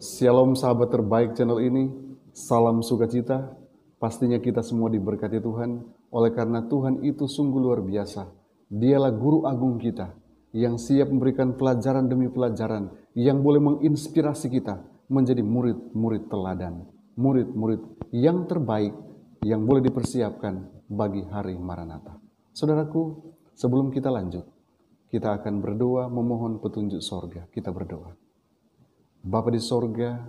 Shalom sahabat terbaik channel ini, salam sukacita. Pastinya kita semua diberkati Tuhan, oleh karena Tuhan itu sungguh luar biasa. Dialah guru agung kita, yang siap memberikan pelajaran demi pelajaran, yang boleh menginspirasi kita menjadi murid-murid teladan, murid-murid yang terbaik, yang boleh dipersiapkan bagi hari Maranatha. Saudaraku, sebelum kita lanjut, kita akan berdoa memohon petunjuk sorga. Kita berdoa. Bapa di sorga,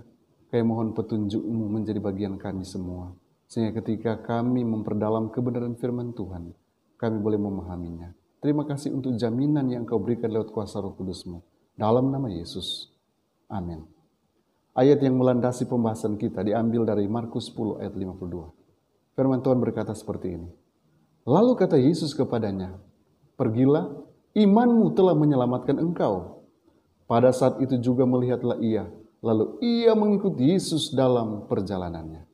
kami mohon petunjuk-Mu menjadi bagian kami semua. Sehingga ketika kami memperdalam kebenaran firman Tuhan, kami boleh memahaminya. Terima kasih untuk jaminan yang Kau berikan lewat kuasa Roh Kudus-Mu. Dalam nama Yesus. Amin. Ayat yang melandasi pembahasan kita diambil dari Markus 10 ayat 52. Firman Tuhan berkata seperti ini. Lalu kata Yesus kepadanya, "Pergilah, imanmu telah menyelamatkan engkau." Pada saat itu juga melihatlah ia, lalu ia mengikuti Yesus dalam perjalanannya.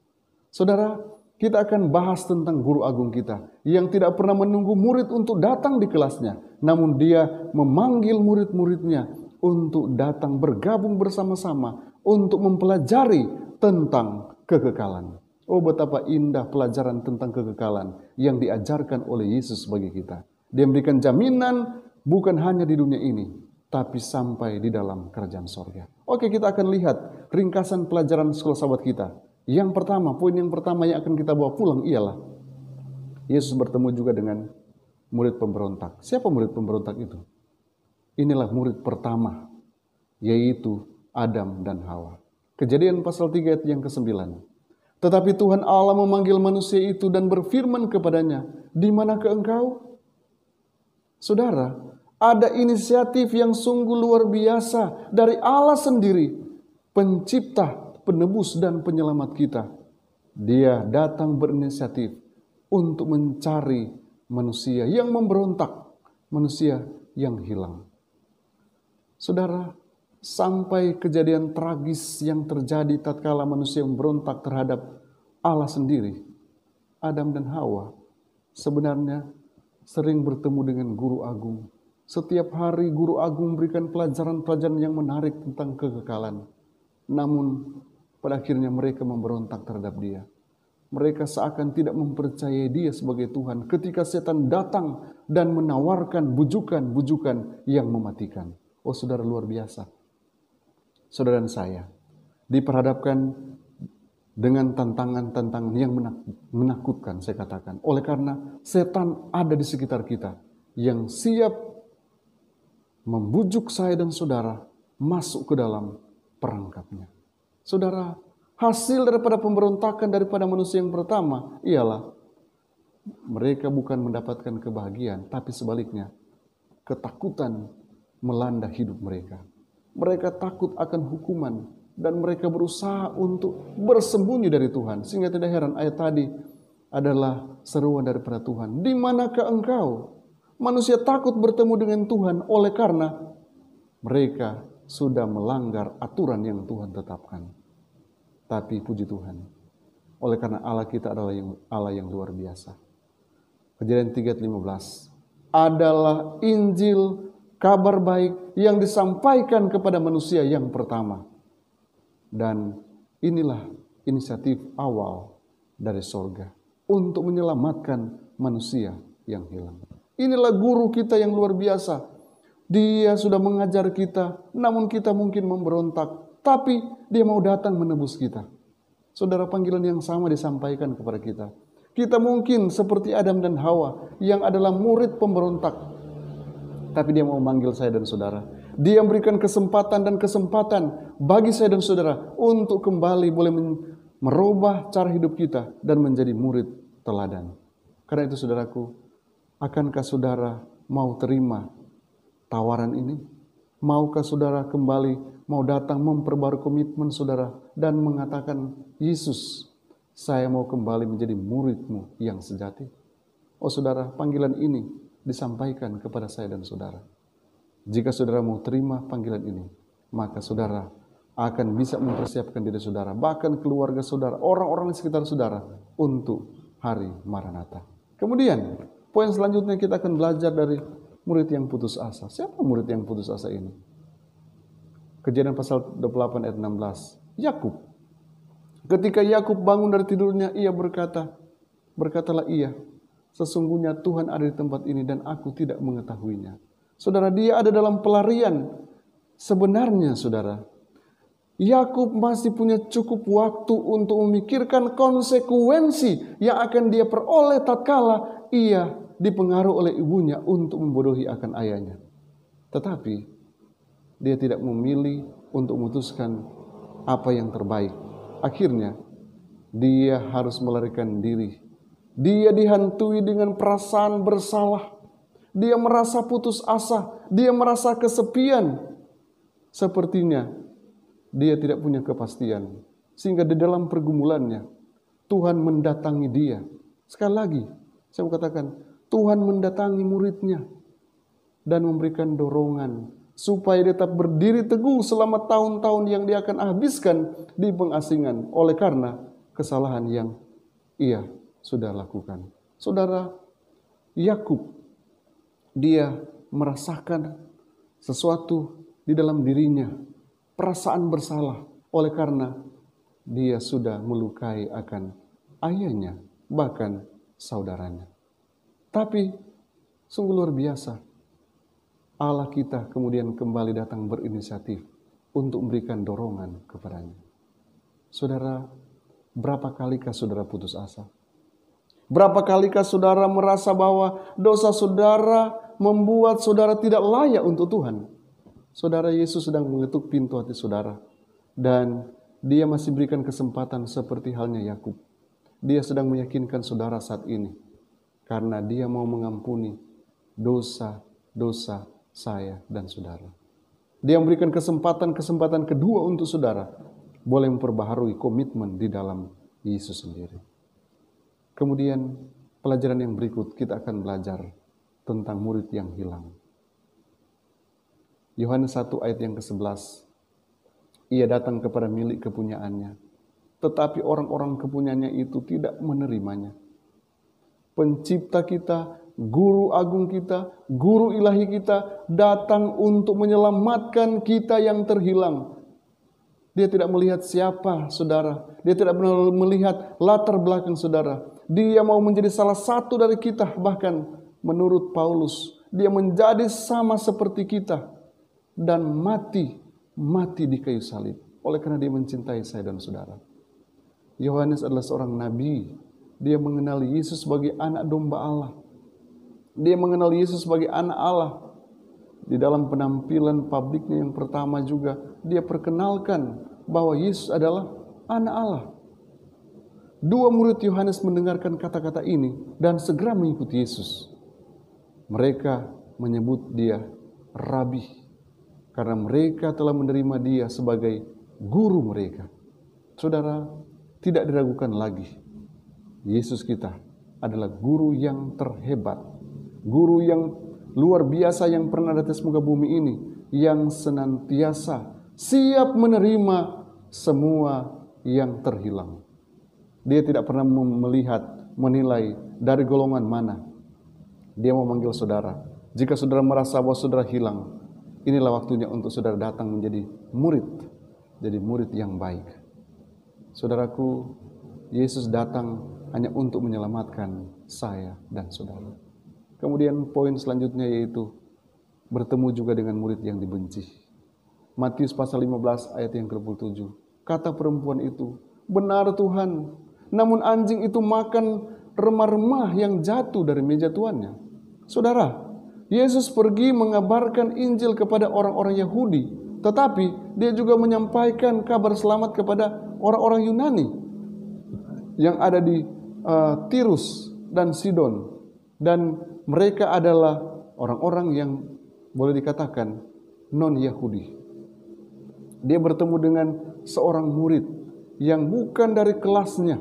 Saudara, kita akan bahas tentang guru agung kita yang tidak pernah menunggu murid untuk datang di kelasnya, namun dia memanggil murid-muridnya untuk datang bergabung bersama-sama untuk mempelajari tentang kekekalan. Oh, betapa indah pelajaran tentang kekekalan yang diajarkan oleh Yesus bagi kita. Dia memberikan jaminan bukan hanya di dunia ini, tapi sampai di dalam kerajaan sorga. Oke, kita akan lihat ringkasan pelajaran sekolah sahabat kita. Yang pertama, poin yang pertama yang akan kita bawa pulang ialah Yesus bertemu juga dengan murid pemberontak. Siapa murid pemberontak itu? Inilah murid pertama, yaitu Adam dan Hawa. Kejadian pasal 3 ayat yang ke-9. Tetapi Tuhan Allah memanggil manusia itu dan berfirman kepadanya, "Di manakah engkau?" Saudara, ada inisiatif yang sungguh luar biasa dari Allah sendiri, pencipta, penebus dan penyelamat kita. Dia datang berinisiatif untuk mencari manusia yang memberontak, manusia yang hilang. Saudara, sampai kejadian tragis yang terjadi tatkala manusia memberontak terhadap Allah sendiri, Adam dan Hawa sebenarnya sering bertemu dengan guru agung. Setiap hari guru agung memberikan pelajaran-pelajaran yang menarik tentang kekekalan. Namun pada akhirnya mereka memberontak terhadap dia. Mereka seakan tidak mempercayai dia sebagai Tuhan ketika setan datang dan menawarkan bujukan-bujukan yang mematikan. Oh saudara, luar biasa. Saudara dan saya diperhadapkan dengan tantangan-tantangan yang menakutkan, saya katakan. Oleh karena setan ada di sekitar kita yang siap membujuk saya dan saudara masuk ke dalam perangkapnya. Saudara, hasil daripada pemberontakan daripada manusia yang pertama ialah mereka bukan mendapatkan kebahagiaan, tapi sebaliknya ketakutan melanda hidup mereka. Mereka takut akan hukuman dan mereka berusaha untuk bersembunyi dari Tuhan. Sehingga tidak heran ayat tadi adalah seruan daripada Tuhan. "Di manakah engkau?" Manusia takut bertemu dengan Tuhan oleh karena mereka sudah melanggar aturan yang Tuhan tetapkan. Tapi puji Tuhan, oleh karena Allah kita adalah Allah yang luar biasa. Kejadian 3:15 adalah Injil, kabar baik yang disampaikan kepada manusia yang pertama. Dan inilah inisiatif awal dari sorga untuk menyelamatkan manusia yang hilang. Inilah guru kita yang luar biasa. Dia sudah mengajar kita, namun kita mungkin memberontak. Tapi dia mau datang menebus kita. Saudara, panggilan yang sama disampaikan kepada kita. Kita mungkin seperti Adam dan Hawa yang adalah murid pemberontak. Tapi dia mau memanggil saya dan saudara. Dia memberikan kesempatan dan kesempatan bagi saya dan saudara untuk kembali boleh merubah cara hidup kita dan menjadi murid teladan. Karena itu saudaraku, akankah saudara mau terima tawaran ini? Maukah saudara kembali mau datang memperbarui komitmen saudara dan mengatakan, "Yesus, saya mau kembali menjadi murid-Mu yang sejati"? Oh saudara, panggilan ini disampaikan kepada saya dan saudara. Jika saudara mau terima panggilan ini, maka saudara akan bisa mempersiapkan diri saudara, bahkan keluarga saudara, orang-orang di sekitar saudara untuk hari Maranatha. Kemudian poin selanjutnya kita akan belajar dari murid yang putus asa. Siapa murid yang putus asa ini? Kejadian pasal 28 ayat 16. Yakub. Ketika Yakub bangun dari tidurnya, ia berkatalah ia, sesungguhnya Tuhan ada di tempat ini dan aku tidak mengetahuinya. Saudara, dia ada dalam pelarian. Sebenarnya saudara, Yakub masih punya cukup waktu untuk memikirkan konsekuensi yang akan dia peroleh tatkala ia dipengaruhi oleh ibunya untuk membodohi akan ayahnya. Tetapi dia tidak memilih untuk memutuskan apa yang terbaik. Akhirnya dia harus melarikan diri. Dia dihantui dengan perasaan bersalah. Dia merasa putus asa. Dia merasa kesepian. Sepertinya dia tidak punya kepastian. Sehingga di dalam pergumulannya Tuhan mendatangi dia. Sekali lagi saya mau katakan, Tuhan mendatangi muridnya dan memberikan dorongan supaya dia tetap berdiri teguh selama tahun-tahun yang dia akan habiskan di pengasingan oleh karena kesalahan yang ia sudah lakukan. Saudara, Yakub dia merasakan sesuatu di dalam dirinya, perasaan bersalah oleh karena dia sudah melukai akan ayahnya, bahkan saudaranya. Tapi sungguh luar biasa, Allah kita kemudian kembali datang berinisiatif untuk memberikan dorongan kepadanya. Saudara, berapa kalikah saudara putus asa? Berapa kalikah saudara merasa bahwa dosa saudara membuat saudara tidak layak untuk Tuhan? Saudara, Yesus sedang mengetuk pintu hati saudara. Dan dia masih berikan kesempatan seperti halnya Yakub. Dia sedang meyakinkan saudara saat ini. Karena dia mau mengampuni dosa-dosa saya dan saudara. Dia memberikan kesempatan kedua untuk saudara boleh memperbaharui komitmen di dalam Yesus sendiri. Kemudian pelajaran yang berikut kita akan belajar tentang murid yang hilang. Yohanes 1 ayat yang ke-11. Ia datang kepada milik kepunyaannya, tetapi orang-orang kepunyaannya itu tidak menerimanya. Pencipta kita, Guru agung kita, Guru ilahi kita datang untuk menyelamatkan kita yang terhilang. Dia tidak melihat siapa saudara. Dia tidak melihat latar belakang saudara. Dia mau menjadi salah satu dari kita. Bahkan menurut Paulus, dia menjadi sama seperti kita. Dan mati di kayu salib. Oleh karena dia mencintai saya dan saudara. Yohanes adalah seorang nabi. Dia mengenali Yesus sebagai anak domba Allah. Dia mengenal Yesus sebagai anak Allah. Di dalam penampilan publiknya yang pertama juga, dia perkenalkan bahwa Yesus adalah anak Allah. Dua murid Yohanes mendengarkan kata-kata ini dan segera mengikuti Yesus. Mereka menyebut dia Rabi, karena mereka telah menerima dia sebagai guru mereka. Saudara, tidak diragukan lagi, Yesus kita adalah guru yang terhebat, guru yang luar biasa yang pernah ada di muka bumi ini, yang senantiasa siap menerima semua yang terhilang. Dia tidak pernah menilai dari golongan mana. Dia mau manggil saudara. Jika saudara merasa bahwa saudara hilang, inilah waktunya untuk saudara datang menjadi murid. Jadi murid yang baik. Saudaraku, Yesus datang hanya untuk menyelamatkan saya dan saudara. Kemudian poin selanjutnya yaitu bertemu juga dengan murid yang dibenci. Matius pasal 15 ayat yang ke-27. Kata perempuan itu, benar Tuhan, namun anjing itu makan remah-remah yang jatuh dari meja tuannya. Saudara, Yesus pergi mengabarkan Injil kepada orang-orang Yahudi, tetapi dia juga menyampaikan kabar selamat kepada orang-orang Yunani yang ada di Tirus dan Sidon. Dan mereka adalah orang-orang yang boleh dikatakan non-Yahudi. Dia bertemu dengan seorang murid yang bukan dari kelasnya.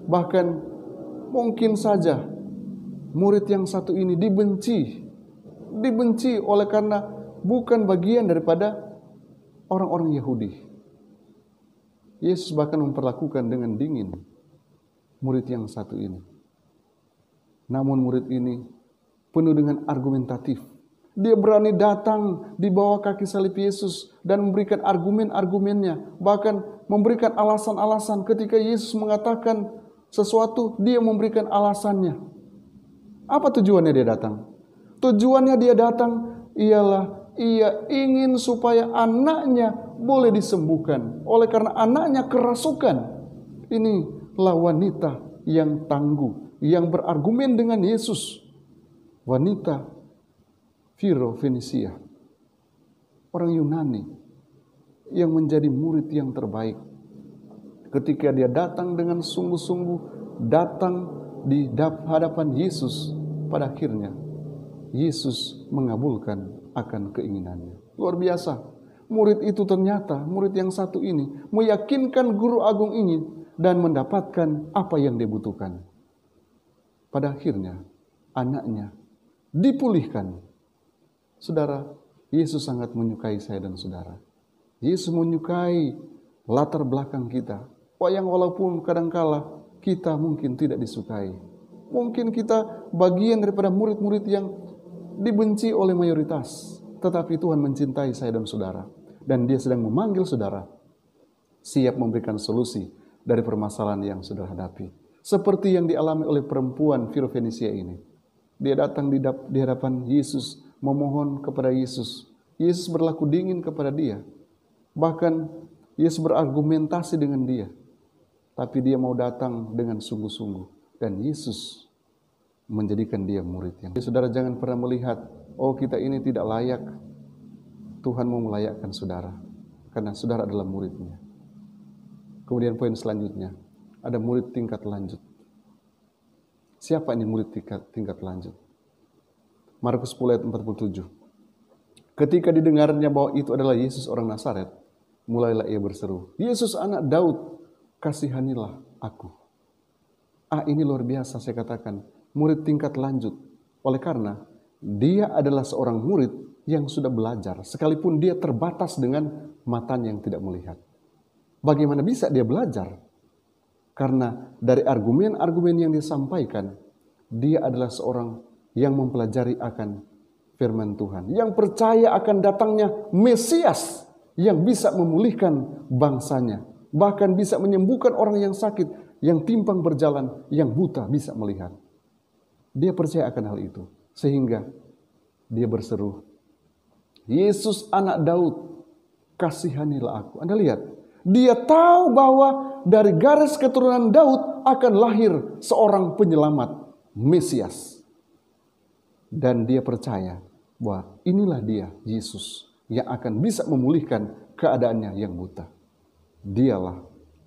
Bahkan mungkin saja murid yang satu ini dibenci oleh karena bukan bagian daripada orang-orang Yahudi. Yesus bahkan memperlakukan dengan dingin murid yang satu ini. Namun murid ini penuh dengan argumentatif. Dia berani datang di bawah kaki salib Yesus dan memberikan argumen-argumennya, bahkan memberikan alasan-alasan. Ketika Yesus mengatakan sesuatu, dia memberikan alasannya. Apa tujuannya dia datang? Tujuannya dia datang ialah ia ingin supaya anaknya boleh disembuhkan. Oleh karena anaknya kerasukan. Inilah wanita yang tangguh, yang berargumen dengan Yesus. Wanita Firo Fenisia, orang Yunani yang menjadi murid yang terbaik. Ketika dia datang dengan sungguh-sungguh, datang di hadapan Yesus, pada akhirnya Yesus mengabulkan akan keinginannya. Luar biasa. Murid itu ternyata, murid yang satu ini, meyakinkan guru agung ini dan mendapatkan apa yang dia butuhkan. Pada akhirnya, anaknya dipulihkan. Saudara, Yesus sangat menyukai saya dan saudara. Yesus menyukai latar belakang kita. Yang walaupun kadangkala kita mungkin tidak disukai. Mungkin kita bagian daripada murid-murid yang dibenci oleh mayoritas. Tetapi Tuhan mencintai saya dan saudara. Dan Dia sedang memanggil saudara. Siap memberikan solusi dari permasalahan yang saudara hadapi. Seperti yang dialami oleh perempuan Firo Fenisia ini. Dia datang di hadapan Yesus, memohon kepada Yesus. Yesus berlaku dingin kepada dia. Bahkan Yesus berargumentasi dengan dia. Tapi dia mau datang dengan sungguh-sungguh. Dan Yesus menjadikan dia muridnya. Saudara jangan pernah melihat, oh kita ini tidak layak. Tuhan mau melayakkan saudara. Karena saudara adalah muridnya. Kemudian poin selanjutnya, ada murid tingkat lanjut. Siapa ini murid tingkat lanjut? Markus 10 ayat 47. Ketika didengarnya bahwa itu adalah Yesus orang Nazaret, mulailah ia berseru, Yesus anak Daud, kasihanilah aku. Ini luar biasa saya katakan, murid tingkat lanjut. Oleh karena dia adalah seorang murid yang sudah belajar, sekalipun dia terbatas dengan matanya yang tidak melihat. Bagaimana bisa dia belajar? Karena dari argumen-argumen yang disampaikan, dia adalah seorang yang mempelajari akan firman Tuhan, yang percaya akan datangnya Mesias yang bisa memulihkan bangsanya, bahkan bisa menyembuhkan orang yang sakit, yang timpang berjalan, yang buta bisa melihat. Dia percaya akan hal itu, sehingga dia berseru, Yesus anak Daud, kasihanilah aku. Anda lihat, dia tahu bahwa dari garis keturunan Daud akan lahir seorang penyelamat, Mesias. Dan dia percaya bahwa inilah dia, Yesus, yang akan bisa memulihkan keadaannya yang buta. Dialah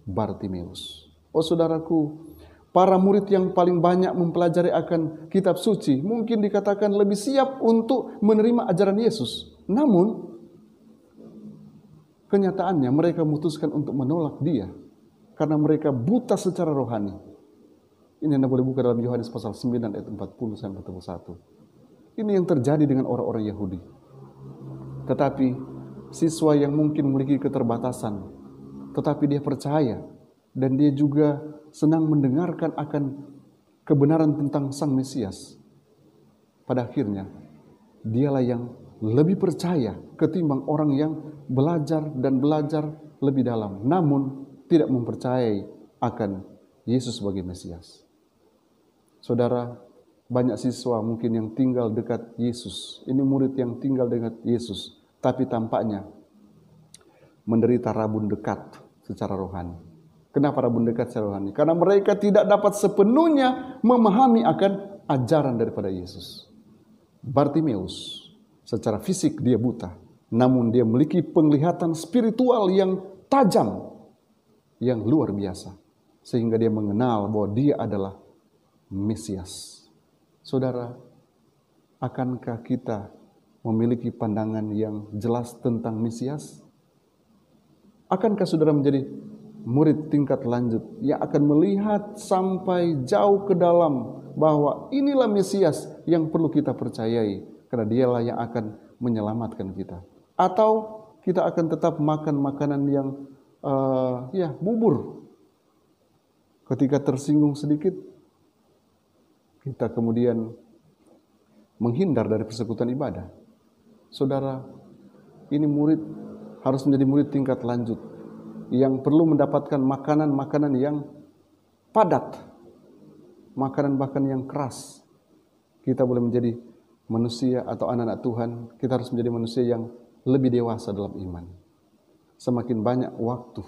Bartimeus. Oh saudaraku, para murid yang paling banyak mempelajari akan kitab suci mungkin dikatakan lebih siap untuk menerima ajaran Yesus. Namun, kenyataannya mereka memutuskan untuk menolak dia karena mereka buta secara rohani. Ini Anda boleh buka dalam Yohanes pasal 9 ayat 40 sampai 41. Ini yang terjadi dengan orang-orang Yahudi. Tetapi siswa yang mungkin memiliki keterbatasan, tetapi dia percaya dan dia juga senang mendengarkan akan kebenaran tentang Sang Mesias. Pada akhirnya, dialah yang lebih percaya ketimbang orang yang belajar dan belajar lebih dalam, namun tidak mempercayai akan Yesus sebagai Mesias. Saudara, banyak siswa mungkin yang tinggal dekat Yesus. Ini murid yang tinggal dekat Yesus, tapi tampaknya menderita rabun dekat secara rohani. Kenapa rabun dekat secara rohani? Karena mereka tidak dapat sepenuhnya memahami akan ajaran daripada Yesus. Bartimeus, secara fisik dia buta, namun dia memiliki penglihatan spiritual yang tajam, yang luar biasa. Sehingga dia mengenal bahwa dia adalah Mesias. Saudara, akankah kita memiliki pandangan yang jelas tentang Mesias? Akankah saudara menjadi murid tingkat lanjut yang akan melihat sampai jauh ke dalam bahwa inilah Mesias yang perlu kita percayai karena dialah yang akan menyelamatkan kita? Atau kita akan tetap makan makanan yang bubur? Ketika tersinggung sedikit, kita kemudian menghindar dari persekutuan ibadah. Saudara, ini murid harus menjadi murid tingkat lanjut yang perlu mendapatkan makanan-makanan yang padat, makanan bahkan yang keras. Kita boleh menjadi manusia atau anak-anak Tuhan, kita harus menjadi manusia yang lebih dewasa dalam iman. Semakin banyak waktu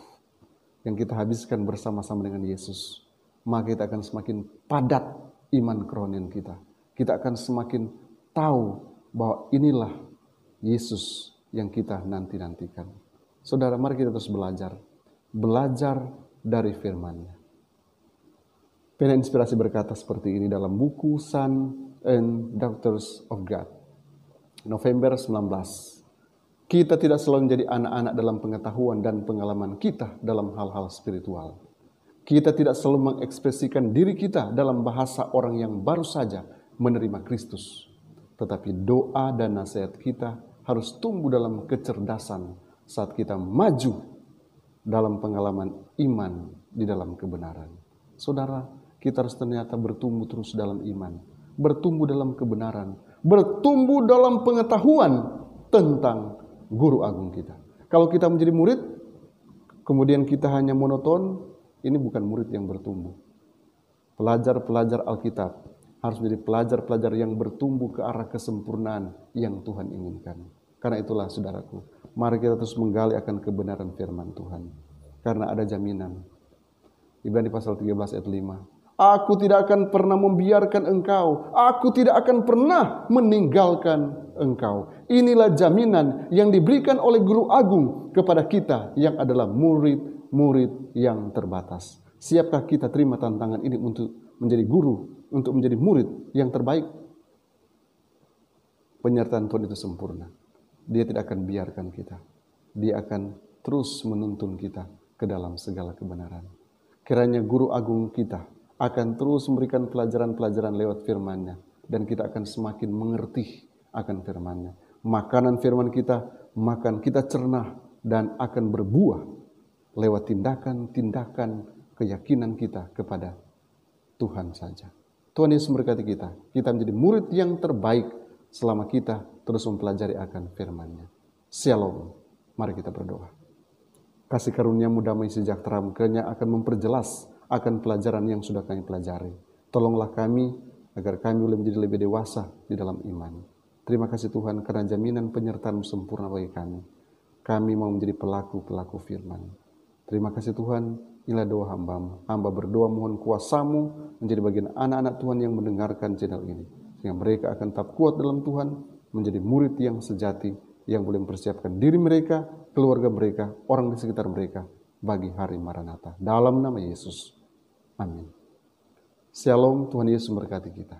yang kita habiskan bersama-sama dengan Yesus, maka kita akan semakin padat iman kerohanian kita. Kita akan semakin tahu bahwa inilah Yesus yang kita nanti-nantikan. Saudara, mari kita terus belajar dari firman-Nya. Pena Inspirasi berkata seperti ini dalam buku Son and Daughters of God, November 19. Kita tidak selalu menjadi anak-anak dalam pengetahuan dan pengalaman kita dalam hal-hal spiritual. Kita tidak selalu mengekspresikan diri kita dalam bahasa orang yang baru saja menerima Kristus. Tetapi doa dan nasihat kita harus tumbuh dalam kecerdasan saat kita maju dalam pengalaman iman di dalam kebenaran. Saudara, kita harus ternyata bertumbuh terus dalam iman, bertumbuh dalam kebenaran, bertumbuh dalam pengetahuan tentang guru agung kita. Kalau kita menjadi murid, kemudian kita hanya monoton, ini bukan murid yang bertumbuh. Pelajar-pelajar Alkitab harus menjadi pelajar-pelajar yang bertumbuh ke arah kesempurnaan yang Tuhan inginkan. Karena itulah saudaraku, mari kita terus menggali akan kebenaran firman Tuhan. Karena ada jaminan. Ibrani pasal 13 ayat 5. Aku tidak akan pernah membiarkan engkau. Aku tidak akan pernah meninggalkan engkau. Inilah jaminan yang diberikan oleh Guru Agung kepada kita yang adalah murid-murid yang terbatas. Siapkah kita terima tantangan ini untuk menjadi guru, untuk menjadi murid yang terbaik? Penyertaan Tuhan itu sempurna. Dia tidak akan biarkan kita. Dia akan terus menuntun kita ke dalam segala kebenaran. Kiranya Guru Agung kita akan terus memberikan pelajaran-pelajaran lewat firman-Nya. Dan kita akan semakin mengerti akan firman-Nya. Makanan firman kita, makan kita cerna dan akan berbuah lewat tindakan-tindakan keyakinan kita kepada Tuhan saja. Tuhan Yesus memberkati kita. Kita menjadi murid yang terbaik selama kita terus mempelajari akan firman-Nya. Shalom. Mari kita berdoa. Kasih karunia-Mu damai sejahtera kiranya akan memperjelas akan pelajaran yang sudah kami pelajari. Tolonglah kami agar kami boleh menjadi lebih dewasa di dalam iman. Terima kasih Tuhan karena jaminan penyertaan-Mu sempurna bagi kami. Kami mau menjadi pelaku-pelaku firman. Terima kasih Tuhan, inilah doa hamba-Mu. Hamba berdoa mohon kuasa-Mu menjadi bagian anak-anak Tuhan yang mendengarkan channel ini. Sehingga mereka akan tetap kuat dalam Tuhan, menjadi murid yang sejati, yang boleh mempersiapkan diri mereka, keluarga mereka, orang di sekitar mereka, bagi hari Maranatha. Dalam nama Yesus. Amin. Shalom, Tuhan Yesus memberkati kita.